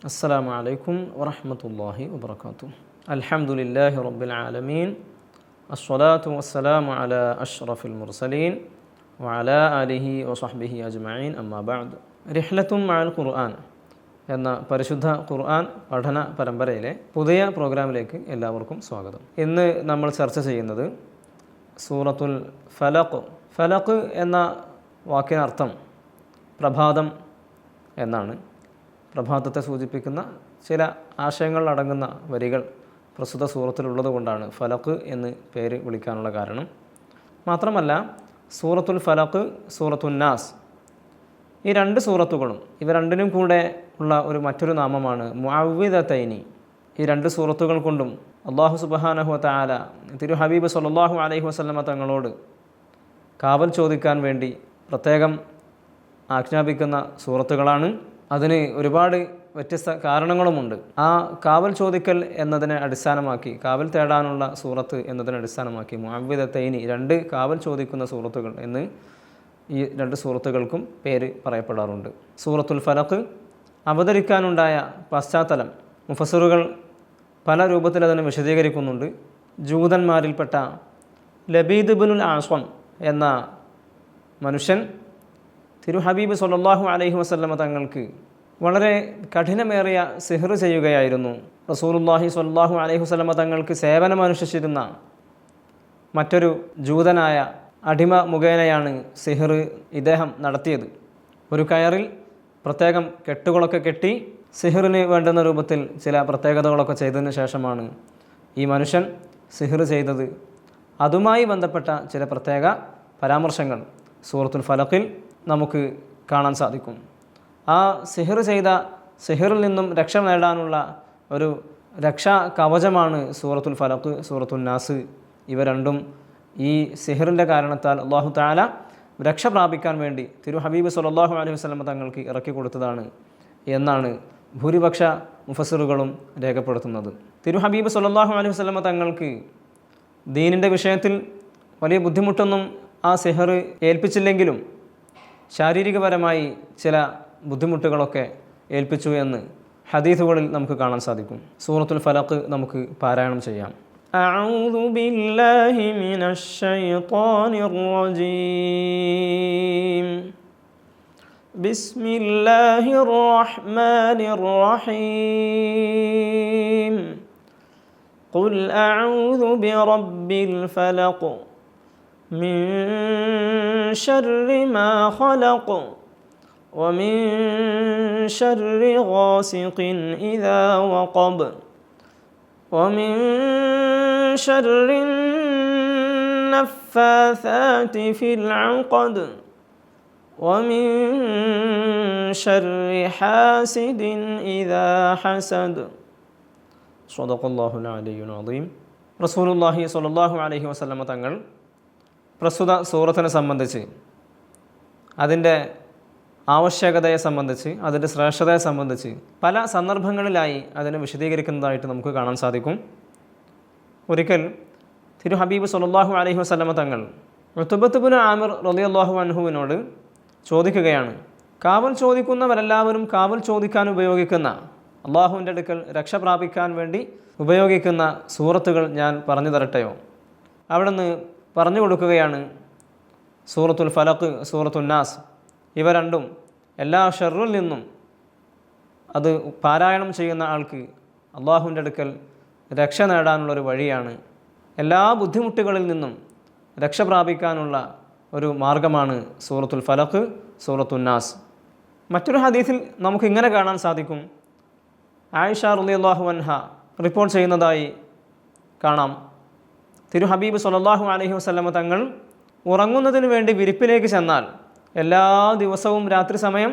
السلام عليكم ورحمة الله وبركاته. الحمد لله رب العالمين. الصلاة والسلام على أشرف المرسلين وعلى آله وصحبه أجمعين. أما بعد. رحلة مع القرآن എന്ന പരിശുദ്ധ ഖുർആൻ പഠന പരമ്പരയിലെ പുതിയ പ്രോഗ്രാമിലേക്ക് എല്ലാവർക്കും സ്വാഗതം. ഇന്ന് നമ്മൾ ചർച്ച ചെയ്യുന്നത് സൂറത്തുൽ ഫലഖ്. ഫലഖ് എന്ന വാക്കിനർത്ഥം പ്രഭാതം എന്നാണ്. പ്രഭാതത്തെ സൂചിപ്പിക്കുന്ന ചില ആശയങ്ങൾ അടങ്ങുന്ന വരികൾ പ്രസ്തുത സൂറത്തിലുള്ളത് കൊണ്ടാണ് ഫലഖ് എന്ന് പേര് വിളിക്കാനുള്ള കാരണം. മാത്രമല്ല സൂറത്തുൽ ഫലഖ്, സൂറത്തുൻ നാസ്, ഈ രണ്ട് സൂറത്തുകളും ഇവ രണ്ടിനും കൂടെ ഉള്ള മറ്റൊരു നാമമാണ് മുഅവ്വിദതൈനി. ഈ രണ്ട് സൂറത്തുകൾ കൊണ്ടും അല്ലാഹു സുബ്ഹാനഹു വ തആല തിരു ഹബീബ് സ്വല്ലല്ലാഹു അലൈഹി വസല്ലമ തങ്ങളോട് കാവൽ ചോദിക്കാൻ വേണ്ടി പ്രത്യേകം ആജ്ഞാപിക്കുന്ന സൂറത്തുകളാണ്. അതിന് ഒരുപാട് വ്യത്യസ്ത കാരണങ്ങളുമുണ്ട്. ആ കാവൽ ചോദിക്കൽ എന്നതിനെ അടിസ്ഥാനമാക്കി, കാവൽ തേടാനുള്ള സൂറത്ത് എന്നതിനെ അടിസ്ഥാനമാക്കി മുഅവ്വിദതൈനി, രണ്ട് കാവൽ ചോദിക്കുന്ന സൂറത്തുകൾ എന്ന് ഈ രണ്ട് സൂറത്തുകൾക്കും പേര് പറയപ്പെടാറുണ്ട്. സൂറത്തുൽ ഫലഖ് അവതരിക്കാനുണ്ടായ പശ്ചാത്തലം മുഫസ്സിറുകൾ പല രൂപത്തിൽ അതിനെ വിശദീകരിക്കുന്നുണ്ട്. ജൂതന്മാരിൽപ്പെട്ട ലബീദ് ഇബ്നുൽ അസ്വം എന്ന മനുഷ്യൻ തിരു ഹബീബ് സ്വല്ലല്ലാഹു അലൈഹി വസല്ലമ തങ്ങൾക്ക് വളരെ കഠിനമേറിയ സിഹ്ർ ചെയ്യുകയായിരുന്നു. റസൂലുള്ളാഹി സ്വല്ലല്ലാഹു അലൈഹി വസല്ലമ തങ്ങൾക്ക് സേവനമനുഷ്ഠിച്ചിരുന്ന മറ്റൊരു ജൂതനായ അടിമ മുഖേനയാണ് സിഹ്ർ ഇദ്ദേഹം നടത്തിയത്. ഒരു കയറിൽ പ്രത്യേകം കെട്ടുകളൊക്കെ കെട്ടി സിഹ്റിന് വേണ്ടുന്ന രൂപത്തിൽ ചില പ്രത്യേകതകളൊക്കെ ചെയ്തതിന് ശേഷമാണ് ഈ മനുഷ്യൻ സിഹ്ർ ചെയ്തത്. അതുമായി ബന്ധപ്പെട്ട ചില പ്രത്യേക പരാമർശങ്ങൾ സൂറത്തുൽ ഫലഖിൽ നമുക്ക് കാണാൻ സാധിക്കും. ആ സിഹ്ർ ചെയ്ത സിഹ്റിൽ നിന്നും രക്ഷ നേടാനുള്ള ഒരു രക്ഷാ കവചമാണ് സൂറത്തുൽ ഫലഖ്, സൂറത്തുൽ നാസ്. ഇവ രണ്ടും ഈ സിഹ്റിൻ്റെ കാരണത്താൽ അല്ലാഹു തആല രക്ഷ പ്രാപിക്കാൻ വേണ്ടി തിരു ഹബീബ് സ്വല്ലല്ലാഹു അലൈഹി വസല്ലമ തങ്ങൾക്ക് ഇറക്കി കൊടുത്തതാണ് എന്നാണ് ഭൂരിപക്ഷ മുഫസ്സിറുകളും രേഖപ്പെടുത്തുന്നത്. തിരു ഹബീബ് സ്വല്ലല്ലാഹു അലൈഹി വസല്ലമ തങ്ങൾക്ക് ദീനിൻ്റെ വിഷയത്തിൽ വലിയ ബുദ്ധിമുട്ടൊന്നും ആ സിഹ്ർ ഏൽപ്പിച്ചില്ലെങ്കിലും ശാരീരികപരമായി ചില ബുദ്ധിമുട്ടുകളൊക്കെ ഏൽപ്പിച്ചു എന്ന് ഹദീസുകളിൽ നമുക്ക് കാണാൻ സാധിക്കും. സൂറത്തുൽ ഫലഖ് നമുക്ക് പാരായണം ചെയ്യാം. أعوذ بالله من الشيطان الرجيم. بسم الله الرحمن الرحيم. قل أعوذ برب الفلق من شر ما خلق ومن شر غاسق إذا وقب ومن شر النفاثات في العقد ومن شر حاسد إذا حسد. صدق الله العلي العظيم. റസൂലുള്ളാഹി സ്വല്ലല്ലാഹു അലൈഹി വസല്ലമ തങ്ങൾ പ്രസ്തുത സൂറത്തിനെ സംബന്ധിച്ച്, അതിൻ്റെ ആവശ്യകതയെ സംബന്ധിച്ച്, അതിൻ്റെ ശ്രേഷ്ഠതയെ സംബന്ധിച്ച് പല സന്ദർഭങ്ങളിലായി അതിനെ വിശദീകരിക്കുന്നതായിട്ട് നമുക്ക് കാണാൻ സാധിക്കും. ഒരിക്കൽ തിരു ഹബീബ് സ്വല്ലല്ലാഹു അലൈഹി വസല്ലമ തങ്ങൾ ഉത്ബത്ത് ഇബ്നു ആമിർ റളിയല്ലാഹു അൻഹുവിനോട് ചോദിക്കുകയാണ്, കാവൽ ചോദിക്കുന്നവരെല്ലാവരും കാവൽ ചോദിക്കാൻ ഉപയോഗിക്കുന്ന, അള്ളാഹുവിൻ്റെ അടുക്കൽ രക്ഷ പ്രാപിക്കാൻ വേണ്ടി ഉപയോഗിക്കുന്ന സൂറത്തുകൾ ഞാൻ പറഞ്ഞു തരട്ടെയോ? അവിടുന്ന് പറഞ്ഞു കൊടുക്കുകയാണ് സൂറത്തുൽ ഫലഖ്, സൂറത്തുൻ നാസ്. ഇവ രണ്ടും എല്ലാ ഷർറിൽ നിന്നും അത് പാരായണം ചെയ്യുന്ന ആൾക്ക് അള്ളാഹുവിൻ്റെ അടുക്കൽ രക്ഷ നേടാനുള്ളൊരു വഴിയാണ്. എല്ലാ ബുദ്ധിമുട്ടുകളിൽ നിന്നും രക്ഷ പ്രാപിക്കാനുള്ള ഒരു മാർഗമാണ് സൂറത്തുൽ ഫലഖ്, സൂറത്തുൻ നാസ്. മറ്റൊരു ഹദീസിൽ നമുക്കിങ്ങനെ കാണാൻ സാധിക്കും. ആയിഷ റളിയല്ലാഹു അൻഹ റിപ്പോർട്ട് ചെയ്യുന്നതായി കാണാം. തിരു ഹബീബ് സ്വല്ലല്ലാഹു അലൈഹി വസല്ലമ തങ്ങൾ ഉറങ്ങുന്നതിന് വേണ്ടി വിരിപ്പിലേക്ക് ചെന്നാൽ എല്ലാ ദിവസവും രാത്രി സമയം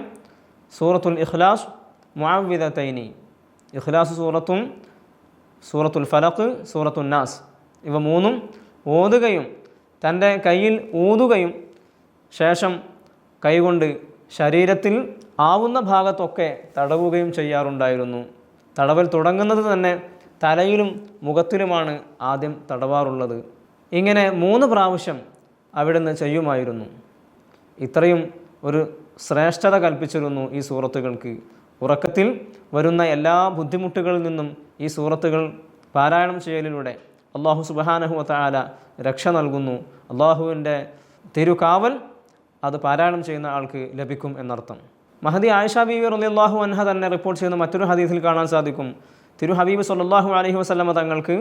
സൂറത്തുൽ ഇഖ്ലാസ്, മുഅവ്വിദതൈനി, ഇഖ്ലാസ് സൂറത്തും സൂറത്തുൽ ഫലഖ്, സൂറത്തുൻ നാസ്, ഇവ മൂന്നും ഓതുകയും തൻ്റെ കയ്യിൽ ഊതുകയും ശേഷം കൈകൊണ്ട് ശരീരത്തിൽ ആവുന്ന ഭാഗത്തൊക്കെ തടവുകയും ചെയ്യാറുണ്ടായിരുന്നു. തടവൽ തുടങ്ങുന്നത് തന്നെ തലയിലും മുഖത്തിലുമാണ് ആദ്യം തടവാറുള്ളത്. ഇങ്ങനെ 3 പ്രാവശ്യം അവിടുന്ന് ചെയ്യുമായിരുന്നു. ഇത്രയും ഒരു ശ്രേഷ്ഠത കൽപ്പിച്ചിരുന്നു ഈ സൂറത്തുകൾക്ക് ഉറക്കത്തിൽ വരുന്ന എല്ലാ ബുദ്ധിമുട്ടുകളിൽ നിന്നും ഈ സൂറത്തുകൾ പാരായണം ചെയ്യലിലൂടെ അള്ളാഹു സുബ്ഹാനഹു വ തആല രക്ഷ നൽകുന്നു. അള്ളാഹുവിൻ്റെ തിരുകാവൽ അത് പാരായണം ചെയ്യുന്ന ആൾക്ക് ലഭിക്കും എന്നർത്ഥം. മഹദി ആയിഷ ബീവി റളിയല്ലാഹു അൻഹ തന്നെ റിപ്പോർട്ട് ചെയ്യുന്ന മറ്റൊരു ഹദീസിൽ കാണാൻ സാധിക്കും, തിരു ഹബീബ് സല്ലല്ലാഹു അലൈഹി വസല്ലമ തങ്ങൾക്ക്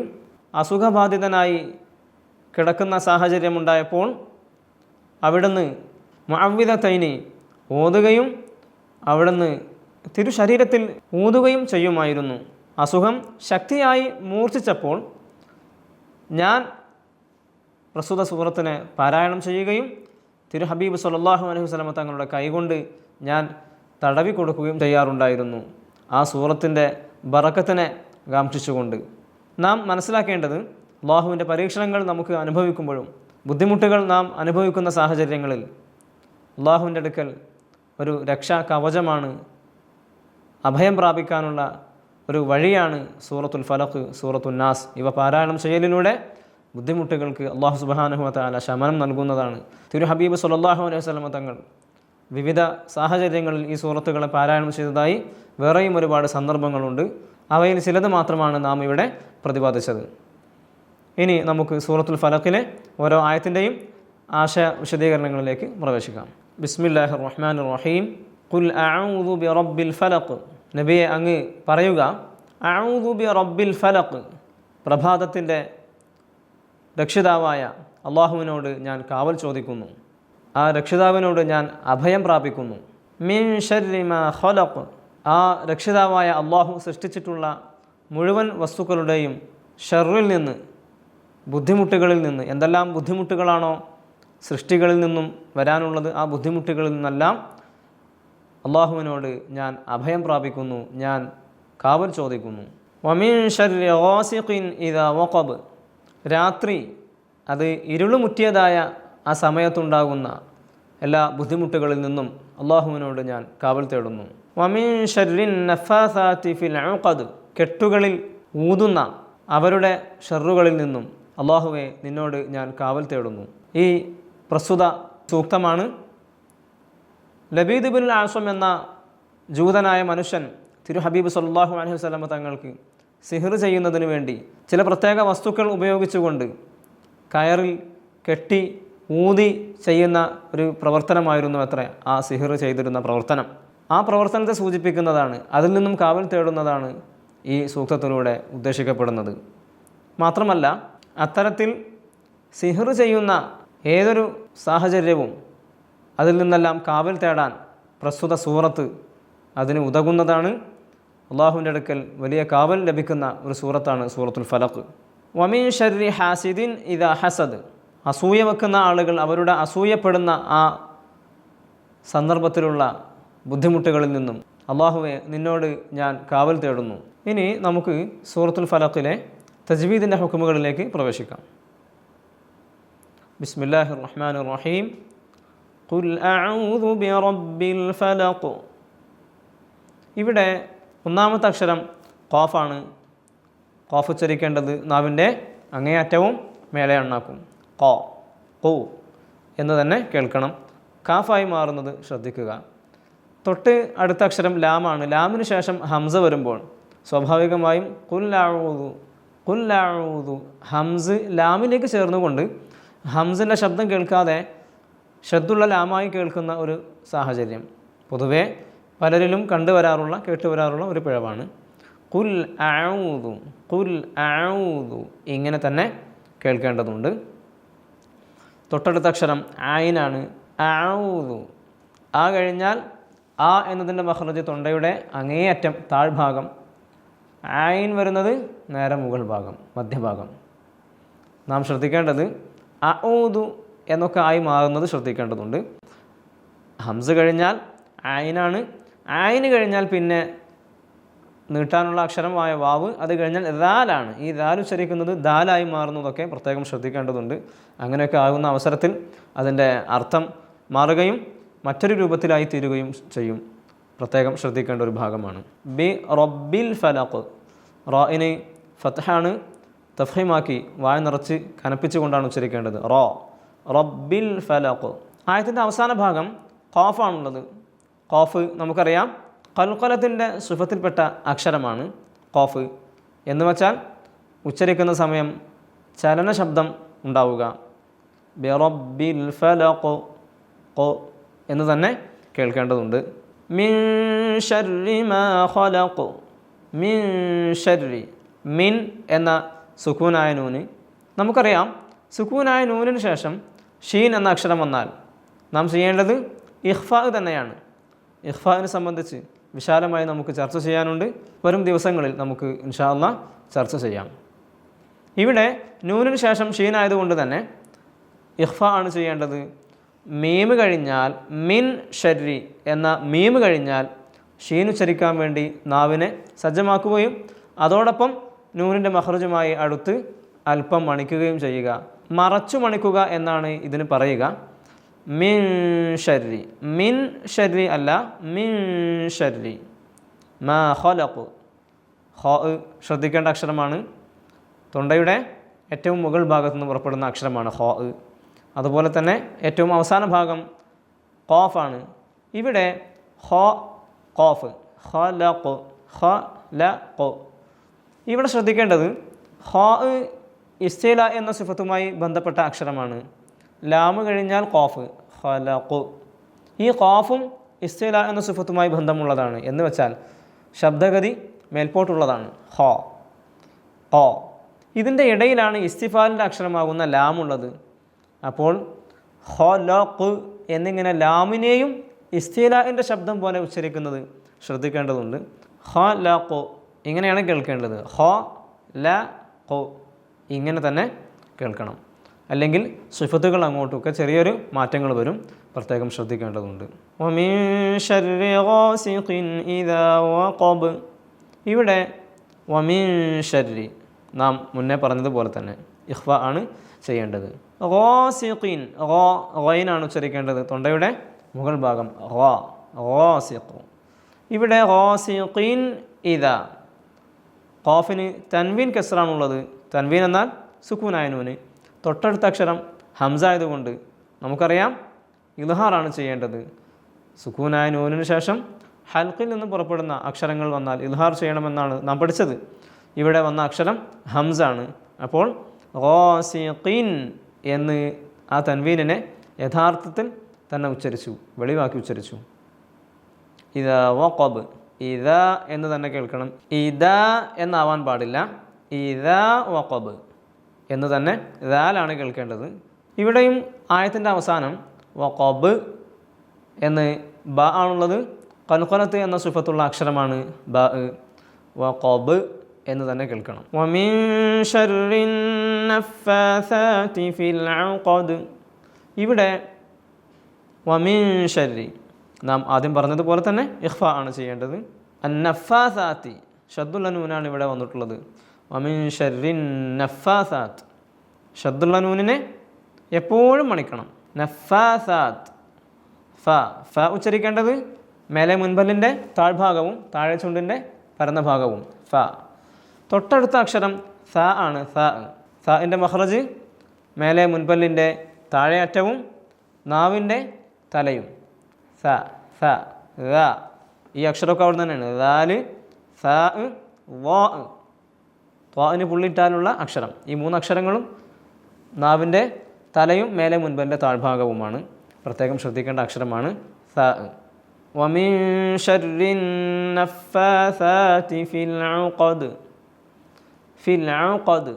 അസുഖബാധിതനായി കിടക്കുന്ന സാഹചര്യമുണ്ടായപ്പോൾ അവിടുന്ന് മുഅവ്വിദതൈനി ഓതുകയും അവിടുന്ന് തിരുശരീരത്തിൽ ഊതുകയും ചെയ്യുമായിരുന്നു. അസുഖം ശക്തിയായി മൂർച്ഛിച്ചപ്പോൾ ഞാൻ പ്രസ്തുത സൂറത്തിനെ പാരായണം ചെയ്യുകയും തിരു ഹബീബ് സല്ലല്ലാഹു അലൈഹി വസല്ലമ തങ്ങളുടെ കൈകൊണ്ട് ഞാൻ തടവി കൊടുക്കുകയും ചെയ്യാറുണ്ടായിരുന്നു, ആ സൂറത്തിൻ്റെ ബറക്കത്തിനെ കാംക്ഷിച്ചുകൊണ്ട്. നാം മനസ്സിലാക്കേണ്ടത്, അള്ളാഹുവിൻ്റെ പരീക്ഷണങ്ങൾ നമുക്ക് അനുഭവിക്കുമ്പോഴും ബുദ്ധിമുട്ടുകൾ നാം അനുഭവിക്കുന്ന സാഹചര്യങ്ങളിൽ അള്ളാഹുവിൻ്റെ അടുക്കൽ ഒരു രക്ഷാ കവചമാണ്, അഭയം പ്രാപിക്കാനുള്ള ഒരു വഴിയാണ് സൂറത്തുൽ ഫലഖ്, സൂറത്തുൻ നാസ്. ഇവ പാരായണം ചെയ്യലിലൂടെ ബുദ്ധിമുട്ടുകൾക്ക് അള്ളാഹു സുബ്ഹാനഹു വ തആല ശമനം നൽകുന്നതാണ്. തിരു ഹബീബ് സല്ലല്ലാഹു അലൈഹി വസല്ലമ തങ്ങൾ വിവിധ സാഹചര്യങ്ങളിൽ ഈ സൂറത്തുകളെ പാരായണം ചെയ്തതായി വേറെയും ഒരുപാട് സന്ദർഭങ്ങളുണ്ട്. അവയിൽ ചിലത് മാത്രമാണ് നാം ഇവിടെ പ്രതിപാദിച്ചത്. ഇനി നമുക്ക് സൂറത്തുൽ ഫലഖിലെ ഓരോ ആയത്തിൻ്റെയും ആശയ വിശദീകരണങ്ങളിലേക്ക് പ്രവേശിക്കാം. ബിസ്മില്ലാഹിർ റഹ്മാനിർ റഹീം. ഖുൽ അഊദു ബിറബ്ബിൽ ഫലഖ്. നബിയെ അങ്ങ് പറയുക, അഊദു ബിറബ്ബിൽ ഫലഖ്, പ്രഭാതത്തിൻ്റെ രക്ഷിതാവായ അള്ളാഹുവിനോട് ഞാൻ കാവൽ ചോദിക്കുന്നു, ആ രക്ഷിതാവിനോട് ഞാൻ അഭയം പ്രാപിക്കുന്നു. മിൻ ശർരി മാ ഖലഖ്, ആ രക്ഷിതാവായ അള്ളാഹു സൃഷ്ടിച്ചിട്ടുള്ള മുഴുവൻ വസ്തുക്കളുടെയും ഷർറിൽ നിന്ന്, ബുദ്ധിമുട്ടുകളിൽ നിന്ന്. എന്തെല്ലാം ബുദ്ധിമുട്ടുകളാണോ സൃഷ്ടികളിൽ നിന്നും വരാനുള്ളത്, ആ ബുദ്ധിമുട്ടുകളിൽ നിന്നെല്ലാം അള്ളാഹുവിനോട് ഞാൻ അഭയം പ്രാപിക്കുന്നു, ഞാൻ കാവൽ ചോദിക്കുന്നു. വമിൻ ശർരി ഗാസിഖിൻ ഇദാ വഖബ്, രാത്രി അത് ഇരുളുമുറ്റിയതായ ആ സമയത്തുണ്ടാകുന്ന എല്ലാ ബുദ്ധിമുട്ടുകളിൽ നിന്നും അള്ളാഹുവിനോട് ഞാൻ കാവൽ തേടുന്നു. വമിൻ ശർരിൻ നഫാസാതി ഫിൽ ഉഖദ്, കെട്ടുകളിൽ ഊതുന്ന അവരുടെ ഷർറുകളിൽ നിന്നും അള്ളാഹുവെ നിന്നോട് ഞാൻ കാവൽ തേടുന്നു. ഈ പ്രസ്തുത സൂക്തമാണ് ലബീദ് ഇബ്നുൽ ആസം എന്ന ജൂതനായ മനുഷ്യൻ തിരു ഹബീബ് സല്ലല്ലാഹു അലൈഹി വസല്ലമ തങ്ങൾക്ക് സിഹ്ർ ചെയ്യുന്നതിന് വേണ്ടി ചില പ്രത്യേക വസ്തുക്കൾ ഉപയോഗിച്ചുകൊണ്ട് കയറിൽ കെട്ടി ഊതി ചെയ്യുന്ന ഒരു പ്രവർത്തനമായിരുന്നു അത്ര ആ സിഹ്ർ ചെയ്തിരുന്ന പ്രവർത്തനം. ആ പ്രവർത്തനത്തെ സൂചിപ്പിക്കുന്നതാണ്, അതിൽ നിന്നും കാവൽ തേടുന്നതാണ് ഈ സൂക്തത്തിലൂടെ ഉദ്ദേശിക്കപ്പെടുന്നത്. മാത്രമല്ല, അത്തരത്തിൽ സിഹ്ർ ചെയ്യുന്ന ഏതൊരു സാഹചര്യവും അതിൽ നിന്നെല്ലാം കാവൽ തേടാൻ പ്രസ്തുത സൂറത്ത് അതിന് ഉതകുന്നതാണ്. അള്ളാഹുവിൻ്റെ അടുക്കൽ വലിയ കാവൽ ലഭിക്കുന്ന ഒരു സൂറത്താണ് സൂറത്തുൽ ഫലഖ്. വമിൻ ശർരി ഹാസിദിൻ ഇദാ ഹസദ്, അസൂയ വെക്കുന്ന ആളുകൾ അവരുടെ അസൂയപ്പെടുന്ന ആ സന്ദർഭത്തിലുള്ള ബുദ്ധിമുട്ടുകളിൽ നിന്നും അള്ളാഹുവെ നിന്നോട് ഞാൻ കാവൽ തേടുന്നു. ഇനി നമുക്ക് സൂറത്തുൽ ഫലഖിലെ തജ്വീദിൻ്റെ ഹുക്മുകളിലേക്ക് പ്രവേശിക്കാം. ബിസ്മില്ലാഹിർ റഹ്മാനിർ റഹീം. ഖുൽ അഊദു ബിറബ്ബിൽ ഫലഖ്. ഇവിടെ ഒന്നാമത്തെ അക്ഷരം ഖാഫാണ്. ഖാഫ് ഉച്ചരിക്കേണ്ടത് നാവിൻ്റെ അങ്ങേയറ്റവും മേലെ എണ്ണാക്കും. ഖ ഖു എന്ന് തന്നെ കേൾക്കണം. കാഫായി മാറുന്നത് ശ്രദ്ധിക്കുക. തൊട്ട് അടുത്ത അക്ഷരം ലാമാണ്. ലാമിന് ശേഷം ഹംസ വരുമ്പോൾ സ്വാഭാവികമായും ഖുൽ അഊദു ഖുൽ അഊദു, ഹംസ് ലാമിലേക്ക് ചേർന്നുകൊണ്ട് ഹംസിൻ്റെ ശബ്ദം കേൾക്കാതെ ഷദ്ദുള്ള ലാമായി കേൾക്കുന്ന ഒരു സാഹചര്യം പൊതുവേ പലരിലും കേട്ടുവരാറുള്ള ഒരു പിഴവാണ്. ഖുൽ അഊദു ഖുൽ അഊദു ഇങ്ങനെ തന്നെ കേൾക്കേണ്ടതുണ്ട്. തൊട്ടടുത്ത അക്ഷരം ആയിനാണ്. അഊദു, ആ കഴിഞ്ഞാൽ ആ എന്നതിൻ്റെ മഖ്റജ് തൊണ്ടയുടെ അങ്ങേയറ്റം താഴ്ഭാഗം, ആയിൻ വരുന്നത് നേരെ മുകൾ ഭാഗം, മധ്യഭാഗം. നാം ശ്രദ്ധിക്കേണ്ടത് അഊദു എന്നൊക്കെ ആയി മാറുന്നത് ശ്രദ്ധിക്കേണ്ടതുണ്ട്. ഹംസ് കഴിഞ്ഞാൽ ആയിനാണ്. ആയിന് കഴിഞ്ഞാൽ പിന്നെ നീട്ടാനുള്ള അക്ഷരമായ വാവ്, അത് കഴിഞ്ഞാൽ ദാലാണ്. ഈ ദാൽ ഉച്ചരിക്കുന്നത് ദാലായി മാറുന്നതൊക്കെ പ്രത്യേകം ശ്രദ്ധിക്കേണ്ടതുണ്ട്. അങ്ങനെയൊക്കെ ആകുന്ന അവസരത്തിൽ അതിൻ്റെ അർത്ഥം മാറുകയും മറ്റൊരു രൂപത്തിലായി തീരുകയും ചെയ്യും. പ്രത്യേകം ശ്രദ്ധിക്കേണ്ട ഒരു ഭാഗമാണ്. ബി റബ്ബിൽ ഫലഖ്, റാഇന് ഫത്ഹാണ്, തഫ്ഹീമാക്കി വായ നിറച്ച് കനപ്പിച്ചുകൊണ്ടാണ് ഉച്ചരിക്കേണ്ടത്. റബ്ബിൽ ഫലഖ്. ആയത്തിൻ്റെ അവസാന ഭാഗം ഖാഫാണുള്ളത്. ഖാഫ് നമുക്കറിയാം ഖൽഖലത്തിൻ്റെ സിഫത്തിൽപ്പെട്ട അക്ഷരമാണ് ഖാഫ്. എന്ന് വച്ചാൽ ഉച്ചരിക്കുന്ന സമയം ചലന ശബ്ദം ഉണ്ടാവുക. ബിറബ്ബിൽ ഫലഖ് ഖ എന്ന് തന്നെ കേൾക്കേണ്ടതുണ്ട്. മിൻ ശർരി മാ ഖലഖ്, മിൻ ശർരി, മിൻ എന്ന സുക്കൂനായ നൂന്, നമുക്കറിയാം സുക്കൂനായ നൂനിന് ശേഷം ഷീൻ എന്ന അക്ഷരം വന്നാൽ നാം ചെയ്യേണ്ടത് ഇഖ്ഫാ തന്നെയാണ്. ഇഖ്ഫാവിനെ സംബന്ധിച്ച് വിശാലമായി നമുക്ക് ചർച്ച ചെയ്യാനുണ്ട്. വരും ദിവസങ്ങളിൽ നമുക്ക് ഇൻഷാ അല്ലാഹ് ചർച്ച ചെയ്യാം. ഇവിടെ നൂനിന് ശേഷം ഷീൻ ആയതുകൊണ്ട് തന്നെ ഇഖ്ഫാ ആണ് ചെയ്യേണ്ടത്. മീമ് കഴിഞ്ഞാൽ, മിൻ ഷർരി എന്ന മീമ് കഴിഞ്ഞാൽ ഷീൻ ഉച്ചരിക്കാൻ വേണ്ടി നാവിനെ സജ്ജമാക്കുകയും അതോടൊപ്പം നൂനിൻ്റെ മഖ്റജുമായി അടുത്ത് അല്പം മണിക്കുകയും ചെയ്യുക. മറച്ചു മണിക്കുക എന്നാണ് ഇതിന് പറയുക. മിൻ ഷർരി, മിൻ ഷർരി അല്ല, മിൻ ഷർരി മാ ഖലഖ്. ഖാ ശ്രദ്ധിക്കേണ്ട അക്ഷരമാണ്. തൊണ്ടയുടെ ഏറ്റവും മുകൾ ഭാഗത്തു നിന്ന് പുറപ്പെടുന്ന അക്ഷരമാണ് ഖാ. അതുപോലെ തന്നെ ഏറ്റവും അവസാന ഭാഗം ഖാഫാണ്. ഇവിടെ ഖാ ഖാഫ്, ഖലഖ്, ഖലഖ്. ഇവിടെ ശ്രദ്ധിക്കേണ്ടത് ഖാ ഇസ്തില എന്ന സിഫത്തുമായി ബന്ധപ്പെട്ട അക്ഷരമാണ്. ലാമ് കഴിഞ്ഞാൽ ഖാഫ്, ഖലഖ്. ഈ ഖാഫും ഇസ്തില എന്ന സിഫത്തുമായി ബന്ധമുള്ളതാണ്. എന്ന് വെച്ചാൽ ശബ്ദഗതി മേൽപോട്ടുള്ളതാണ്. ഖാ ഖാ. ഇതിൻ്റെ ഇടയിലാണ് ഇസ്തിഫാലിൻ്റെ അക്ഷരമാകുന്ന ലാമുള്ളത്. അപ്പോൾ ഖലഖ് എന്നിങ്ങനെ ലാമിനെയും ഇസ്തിലാഇൻ്റെ ശബ്ദം പോലെ ഉച്ചരിക്കുന്നത് ശ്രദ്ധിക്കേണ്ടതുണ്ട്. ഖലഖ് ഇങ്ങനെയാണ് കേൾക്കേണ്ടത്. ഖലഖ് ഇങ്ങനെ തന്നെ കേൾക്കണം. അല്ലെങ്കിൽ സിഫത്തുകൾ അങ്ങോട്ടൊക്കെ ചെറിയൊരു മാറ്റങ്ങൾ വരും, പ്രത്യേകം ശ്രദ്ധിക്കേണ്ടതുണ്ട്. വമിൻ ശർരി ഗാസിഖിൻ ഇദാ വഖബ്. ഇവിടെ വമിൻ ശർരി നാം മുന്നേ പറഞ്ഞതുപോലെ തന്നെ ഇഖ്ഫാ ആണ് ചെയ്യേണ്ടത്. ഗാസിഖിൻ, ഗൈനാണ് ഉച്ചരിക്കേണ്ടത്. തൊണ്ടയുടെ മുകൾ ഭാഗം ഗാസിഖ്. ഇവിടെ ഗാസിഖിൻ ഇദാ, ഖാഫിന് തൻവീൻ കസ്റാണുള്ളത്. തൻവീൻ എന്നാൽ സുക്കൂനായ നൂന്. തൊട്ടടുത്ത അക്ഷരം ഹംസ ആയതുകൊണ്ട് നമുക്കറിയാം ഇൽഹാറാണ് ചെയ്യേണ്ടത്. സുക്കൂനായ നൂനിന് ശേഷം ഹൽക്കിൽ നിന്ന് പുറപ്പെടുന്ന അക്ഷരങ്ങൾ വന്നാൽ ഇൽഹാർ ചെയ്യണമെന്നാണ് നാം പഠിച്ചത്. ഇവിടെ വന്ന അക്ഷരം ഹംസ ആണ്. അപ്പോൾ ഗാസിഖിൻ എന്ന് ആ തൻവീനിനെ യഥാർത്ഥത്തിൽ തന്നെ ഉച്ചരിച്ചു, വെളിവാക്കി ഉച്ചരിച്ചു. ഇദാ വഖബ്, ഇദാ എന്ന് തന്നെ കേൾക്കണം. ഇദാ എന്നാവാൻ പാടില്ല. ഇദാ വഖബ് എന്ന് തന്നെ ദാലാണ് കേൾക്കേണ്ടത്. ഇവിടെയും ആയത്തിൻ്റെ അവസാനം വഖബ് എന്ന് ബ ആണുള്ളത്. ഖൽഖലത്ത് എന്ന സിഫത്തുള്ള അക്ഷരമാണ് ബ. വഖബ് എന്ന് തന്നെ കേൾക്കണം. വമിൻ ശർരിൻ നഫ്ഫാസാതി ഫിൽ ഉഖദ്. ഇവിടെ വമിൻ ശർരി നാം ആദ്യം പറഞ്ഞതുപോലെ തന്നെ ഇഖ്ഫാ ആണ് ചെയ്യേണ്ടത്. അന്നഫാസാത്തി ഷദ്ദുള്ള നൂനാണ് ഇവിടെ വന്നിട്ടുള്ളത്. വമിൻ ശർരിൻ നഫാസാത്ത്, ഷദ്ദുള്ള നൂനിനെ എപ്പോഴും മണിക്കണം. നഫാസാത്ത്, ഫ ഫ ഉച്ചരിക്കേണ്ടത് മേലെ മുൻപല്ലിൻ്റെ താഴ്ഭാഗവും താഴെ ചുണ്ടിൻ്റെ പരന്ന ഭാഗവും. ഫ. തൊട്ടടുത്ത അക്ഷരം സ ആണ്. സഇൻ്റെ മഖ്റജ് മേലെ മുൻപല്ലിൻ്റെ താഴെ അറ്റവും നാവിൻ്റെ തലയും. സ സ ര. ഈ അക്ഷരമൊക്കെ അവിടെ തന്നെയാണ്. ദാല്, സ, വാ. ത്വാന് പുള്ളിയിട്ടാലുള്ള അക്ഷരം. ഈ മൂന്ന് അക്ഷരങ്ങളും നാവിൻ്റെ തലയും മേലെ മുൻപലിൻ്റെ താഴ്ഭാഗവുമാണ്. പ്രത്യേകം ശ്രദ്ധിക്കേണ്ട അക്ഷരമാണ് സ. വമിൻ ശർരിൻ നഫ്ഫാസാതി ഫിൽ ഉഖദ്. ഫിൽ ഉഖദ്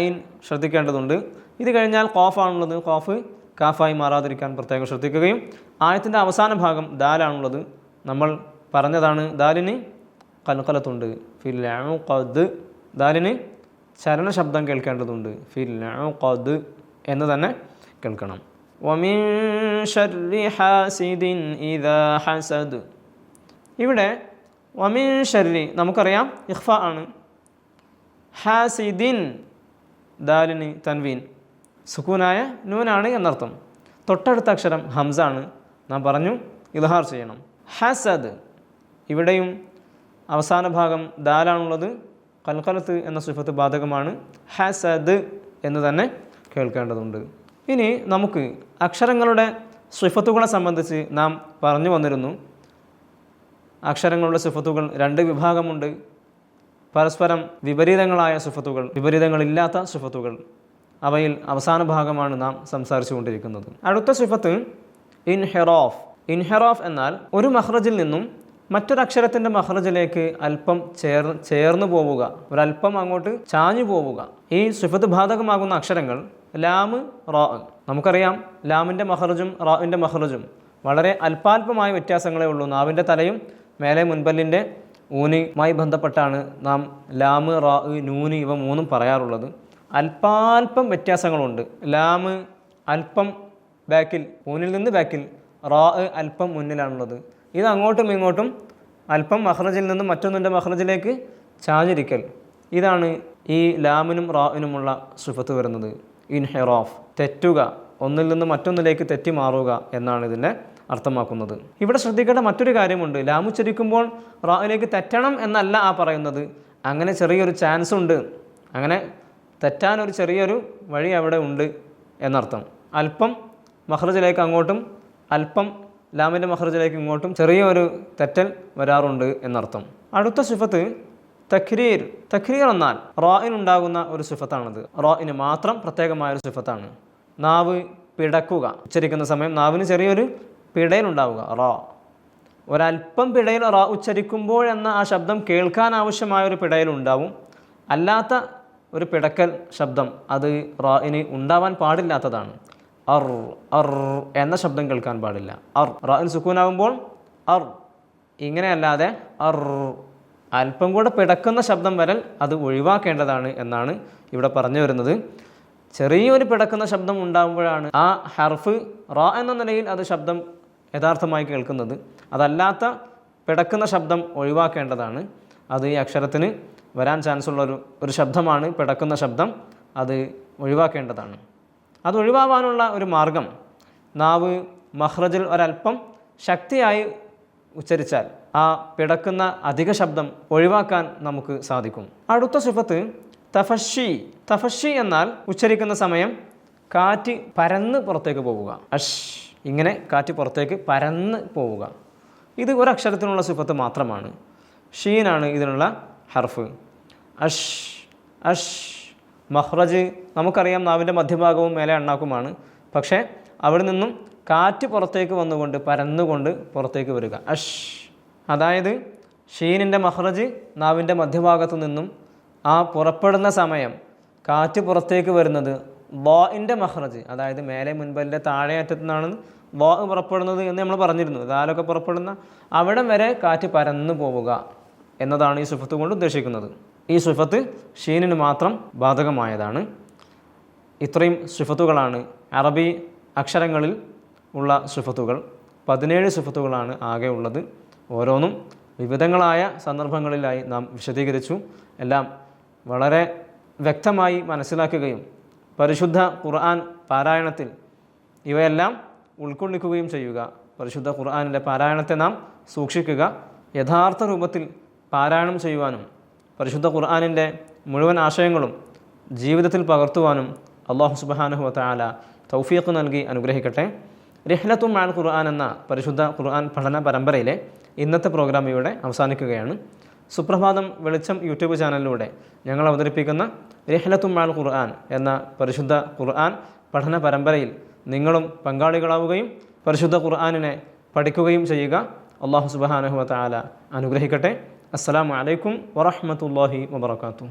ഐൻ ശ്രദ്ധിക്കേണ്ടതുണ്ട്. ഇത് കഴിഞ്ഞാൽ ഖാഫാണുള്ളത്. ഖാഫ് കാഫായി മാറാതിരിക്കാൻ പ്രത്യേകം ശ്രദ്ധിക്കുകയും ആയത്തിൻ്റെ അവസാന ഭാഗം ദാലാണുള്ളത്. നമ്മൾ പറഞ്ഞതാണ് ദാലിന് ഖൽഖലത്തുണ്ട്. ഫിൽ ഉഖദ്, ദാലിന് ചലന ശബ്ദം കേൾക്കേണ്ടതുണ്ട്. ഫിൽ ഉഖദ് എന്ന് തന്നെ കേൾക്കണം. വമിൻ ശർരി ഹാസിദിൻ ഇദാ ഹസദ്. ഇവിടെ വമിൻ ശർരി നമുക്കറിയാം ഇഖ്ഫാ ആണ്. ഹാസിദിൻ ദാലിന് തൻവീൻ, സുക്കൂനായ നൂനാണ് എന്നർത്ഥം. തൊട്ടടുത്ത അക്ഷരം ഹംസ ആണ്. നാം പറഞ്ഞു ഇൽഹാർ ചെയ്യണം. ഹസദ്, ഇവിടെയും അവസാന ഭാഗം ദാലാണുള്ളത്. ഖൽഖലത്ത് എന്ന സിഫത്ത് ബാധകമാണ്. ഹസദ് എന്ന് തന്നെ കേൾക്കേണ്ടതുണ്ട്. ഇനി നമുക്ക് അക്ഷരങ്ങളുടെ സിഫത്തുകളെ സംബന്ധിച്ച് നാം പറഞ്ഞു വന്നിരുന്നു. അക്ഷരങ്ങളുടെ സിഫത്തുകൾ രണ്ട് വിഭാഗമുണ്ട്. പരസ്പരം വിപരീതങ്ങളായ സിഫത്തുകൾ, വിപരീതങ്ങളില്ലാത്ത സിഫത്തുകൾ. അവയിൽ അവസാന ഭാഗമാണ് നാം സംസാരിച്ചു കൊണ്ടിരിക്കുന്നത്. അടുത്ത സിഫത്ത് ഇൻഹിറാഫ്. ഇൻഹിറാഫ് എന്നാൽ ഒരു മഖ്റജിൽ നിന്നും മറ്റൊരക്ഷരത്തിൻ്റെ മഖ്റജിലേക്ക് അല്പം ചേർന്ന് പോവുക, ഒരല്പം അങ്ങോട്ട് ചാഞ്ഞു പോവുക. ഈ സിഫത്ത് ബാധകമാകുന്ന അക്ഷരങ്ങൾ ലാമ്, റാ. നമുക്കറിയാം ലാമിൻ്റെ മഖ്റജും റാഇൻ്റെ മഖ്റജും വളരെ അല്പാൽപമായ വ്യത്യാസങ്ങളേ ഉള്ളൂ. നാവിൻ്റെ തലയും മേലെ മുൻപല്ലിൻ്റെ ഊനുമായി ബന്ധപ്പെട്ടാണ് നാം ലാമ്, റാ, നൂന് ഇവ മൂന്നും പറയാറുള്ളത്. അല്പാൽപ്പം വ്യത്യാസങ്ങളുണ്ട്. ലാമ് അല്പം ബാക്കിൽ, ഊനിൽ നിന്ന് ബാക്കിൽ, റാ അല്പം മുന്നിലാണുള്ളത്. ഇത് അങ്ങോട്ടും ഇങ്ങോട്ടും അല്പം മഖ്റജിൽ നിന്ന് മറ്റൊന്നിൻ്റെ മഖ്റജിലേക്ക് ചാഞ്ഞിരിക്കൽ. ഇതാണ് ഈ ലാമിനും റാഇനുമുള്ള സിഫത്ത് വരുന്നത്. ഇൻഹിറാഫ്, തെറ്റുക, ഒന്നിൽ നിന്ന് മറ്റൊന്നിലേക്ക് തെറ്റി മാറുക എന്നാണ് ഇതിനെ അർത്ഥമാക്കുന്നത്. ഇവിടെ ശ്രദ്ധിക്കേണ്ട മറ്റൊരു കാര്യമുണ്ട്. ലാം ഉച്ചരിക്കുമ്പോൾ റായിലേക്ക് തെറ്റണം എന്നല്ല ആ പറയുന്നത്. അങ്ങനെ ചെറിയൊരു ചാൻസ് ഉണ്ട്, അങ്ങനെ തെറ്റാനൊരു ചെറിയൊരു വഴി അവിടെ ഉണ്ട് എന്നർത്ഥം. അല്പം മഖ്റജിലേക്ക് അങ്ങോട്ടും അല്പം ലാമിൻ്റെ മഖ്റജിലേക്ക് ഇങ്ങോട്ടും ചെറിയൊരു തെറ്റൽ വരാറുണ്ട് എന്നർത്ഥം. അടുത്ത സിഫത്ത് തക്രീർ. തക്രീർ എന്നാൽ റായിനുണ്ടാകുന്ന ഒരു സിഫത്താണത്. റായിന് മാത്രം പ്രത്യേകമായൊരു സിഫത്താണ്. നാവ് പിടക്കുക, ഉച്ചരിക്കുന്ന സമയം നാവിന് ചെറിയൊരു പിടയിലുണ്ടാവുക. റാ ഒരല്പം പിടയിൽ റാ ഉച്ചരിക്കുമ്പോഴെന്ന ആ ശബ്ദം കേൾക്കാൻ ആവശ്യമായൊരു പിടയിലുണ്ടാവും. അല്ലാത്ത ഒരു പിടക്കൽ ശബ്ദം അത് റാഇന് ഉണ്ടാവാൻ പാടില്ലാത്തതാണ്. അർ അർ എന്ന ശബ്ദം കേൾക്കാൻ പാടില്ല. അർ റാഇന് സുക്കൂനാകുമ്പോൾ അർ, ഇങ്ങനെയല്ലാതെ അർ അല്പം കൂടെ പിടക്കുന്ന ശബ്ദം വരൽ അത് ഒഴിവാക്കേണ്ടതാണ് എന്നാണ് ഇവിടെ പറഞ്ഞു വരുന്നത്. ചെറിയൊരു പിടക്കുന്ന ശബ്ദം ഉണ്ടാകുമ്പോഴാണ് ആ ഹർഫ് റാ എന്ന നിലയിൽ അത് ശബ്ദം യഥാർത്ഥമായി കേൾക്കുന്നത്. അതല്ലാത്ത പിടക്കുന്ന ശബ്ദം ഒഴിവാക്കേണ്ടതാണ്. അത് ഈ അക്ഷരത്തിന് വരാൻ ചാൻസ് ഉള്ള ഒരു ശബ്ദമാണ് പിടക്കുന്ന ശബ്ദം. അത് ഒഴിവാക്കേണ്ടതാണ്. അത് ഒഴിവാവാനുള്ള ഒരു മാർഗം നാവ് മഖ്റജിൽ ഒരല്പം ശക്തിയായി ഉച്ചരിച്ചാൽ ആ പിടക്കുന്ന അധിക ശബ്ദം ഒഴിവാക്കാൻ നമുക്ക് സാധിക്കും. അടുത്ത സിഫത്ത് തഫഷി. തഫഷി എന്നാൽ ഉച്ചരിക്കുന്ന സമയം കാറ്റ് പരന്ന് പുറത്തേക്ക് പോവുക. അഷ്, ഇങ്ങനെ കാറ്റ് പുറത്തേക്ക് പരന്ന് പോവുക. ഇത് ഒരക്ഷരത്തിനുള്ള സിഫത്ത് മാത്രമാണ്. ഷീനാണ് ഇതിനുള്ള ഹർഫ്. അഷ് അഷ്. മഖ്റജ് നമുക്കറിയാം നാവിൻ്റെ മധ്യഭാഗവും മേലെ അണ്ണാക്കുമാണ്. പക്ഷേ അവിടെ നിന്നും കാറ്റ് പുറത്തേക്ക് വന്നുകൊണ്ട് പരന്നുകൊണ്ട് പുറത്തേക്ക് വരിക. അഷ്, അതായത് ഷീനിൻ്റെ മഖ്റജ് നാവിൻ്റെ മധ്യഭാഗത്തു നിന്നും ആ പുറപ്പെടുന്ന സമയം കാറ്റ് പുറത്തേക്ക് വരുന്നത് ളാഇൻ്റെ മഖ്റജ്, അതായത് മേലെ മുൻപല്ലിൻ്റെ താഴെ അറ്റത്തു നിന്നാണ് ളാ പുറപ്പെടുന്നത് എന്ന് നമ്മൾ പറഞ്ഞിരുന്നു. ദാലൊക്കെ പുറപ്പെടുന്ന അവിടം വരെ കാറ്റ് പരന്നു പോവുക എന്നതാണ് ഈ സിഫത്ത് കൊണ്ട് ഉദ്ദേശിക്കുന്നത്. ഈ സിഫത്ത് ഷീനിന് മാത്രം ബാധകമായതാണ്. ഇത്രയും സിഫത്തുകളാണ് അറബി അക്ഷരങ്ങളിൽ ഉള്ള സിഫത്തുകൾ. 17 സിഫത്തുകളാണ് ആകെ ഉള്ളത്. ഓരോന്നും വിവിധങ്ങളായ സന്ദർഭങ്ങളിലായി നാം വിശദീകരിച്ചു. എല്ലാം വളരെ വ്യക്തമായി മനസ്സിലാക്കുകയും പരിശുദ്ധ ഖുർആൻ പാരായണത്തിൽ ഇവയെല്ലാം ഉൾക്കൊള്ളിക്കുകയും ചെയ്യുക. പരിശുദ്ധ ഖുർആനിൻ്റെ പാരായണത്തെ നാം സൂക്ഷിക്കുക. യഥാർത്ഥ രൂപത്തിൽ പാരായണം ചെയ്യുവാനും പരിശുദ്ധ ഖുർആനിൻ്റെ മുഴുവൻ ആശയങ്ങളും ജീവിതത്തിൽ പകർത്തുവാനും അല്ലാഹു സുബ്ഹാനഹു വ തആല തൗഫീഖ് നൽകി അനുഗ്രഹിക്കട്ടെ. റിഹ്ലത്തും മഅൽ ഖുർആൻ എന്ന പരിശുദ്ധ ഖുർആൻ പഠന പരമ്പരയിലെ ഇന്നത്തെ പ്രോഗ്രാം ഇവിടെ അവസാനിക്കുകയാണ്. സുപ്രഭാതം വെളിച്ചം യൂട്യൂബ് ചാനലിലൂടെ ഞങ്ങൾ അവതരിപ്പിക്കുന്ന റിഹ്ലത്തും മഅൽ ഖുർആൻ എന്ന പരിശുദ്ധ ഖുർആൻ പഠന പരമ്പരയിൽ നിങ്ങളും പങ്കാളികളാവുകയും പരിശുദ്ധ ഖുർആനിനെ പഠിക്കുകയും ചെയ്യുക. അല്ലാഹു സുബ്ഹാനഹു വ തആല അനുഗ്രഹിക്കട്ടെ. അസ്സലാമു അലൈക്കും വറഹ്മത്തുള്ളാഹി വബറകാതുഹു.